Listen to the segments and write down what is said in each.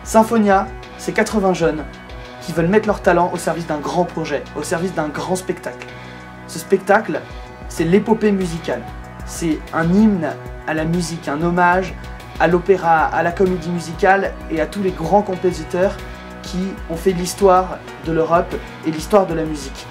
Symphonia, c'est 80 jeunes qui veulent mettre leur talent au service d'un grand projet, au service d'un grand spectacle. Ce spectacle, c'est l'épopée musicale. C'est un hymne à la musique, un hommage à l'opéra, à la comédie musicale et à tous les grands compositeurs qui ont fait l'histoire de l'Europe et l'histoire de la musique.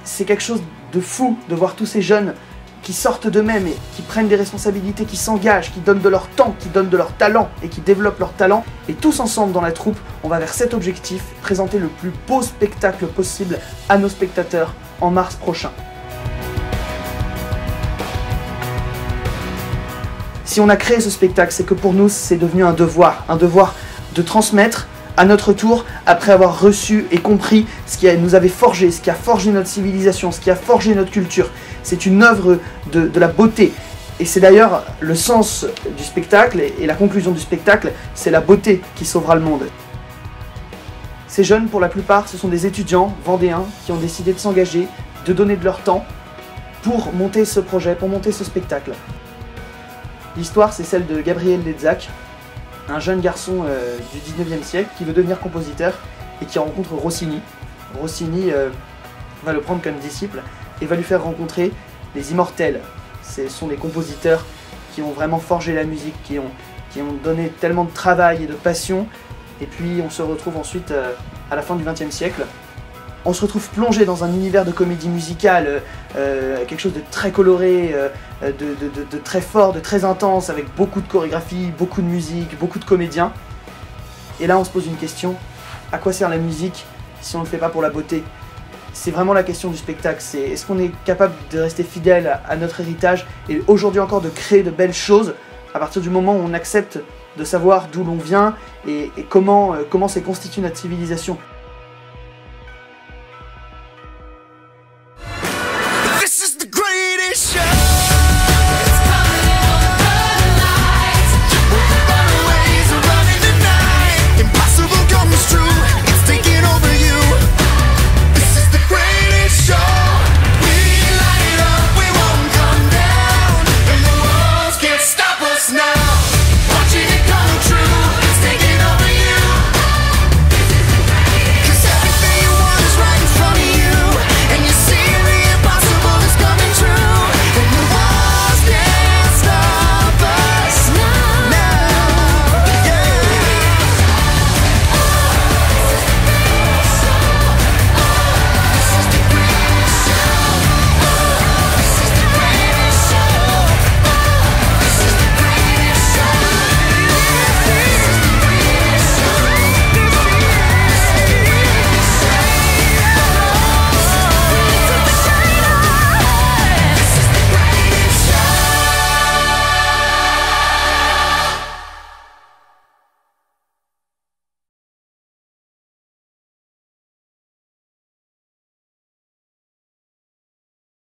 C'est quelque chose de fou de voir tous ces jeunes qui sortent d'eux-mêmes et qui prennent des responsabilités, qui s'engagent, qui donnent de leur temps, qui donnent de leur talent et qui développent leur talent. Et tous ensemble dans la troupe, on va vers cet objectif, présenter le plus beau spectacle possible à nos spectateurs en mars prochain. Si on a créé ce spectacle, c'est que pour nous, c'est devenu un devoir de transmettre à notre tour, après avoir reçu et compris ce qui nous avait forgé, ce qui a forgé notre civilisation, ce qui a forgé notre culture. C'est une œuvre de la beauté. Et c'est d'ailleurs le sens du spectacle et la conclusion du spectacle, c'est la beauté qui sauvera le monde. Ces jeunes, pour la plupart, ce sont des étudiants vendéens qui ont décidé de s'engager, de donner de leur temps pour monter ce projet, pour monter ce spectacle. L'histoire, c'est celle de Gabriel Ledzac, un jeune garçon du 19e siècle qui veut devenir compositeur et qui rencontre Rossini. Rossini va le prendre comme disciple et va lui faire rencontrer les immortels. Ce sont les compositeurs qui ont vraiment forgé la musique, qui ont donné tellement de travail et de passion. Et puis on se retrouve ensuite à la fin du XXe siècle. On se retrouve plongé dans un univers de comédie musicale, quelque chose de très coloré, de très fort, de très intense, avec beaucoup de chorégraphie, beaucoup de musique, beaucoup de comédiens. Et là on se pose une question, à quoi sert la musique si on ne le fait pas pour la beauté? C'est vraiment la question du spectacle, c'est est-ce qu'on est capable de rester fidèle à notre héritage et aujourd'hui encore de créer de belles choses à partir du moment où on accepte de savoir d'où l'on vient et comment s'est constituée notre civilisation.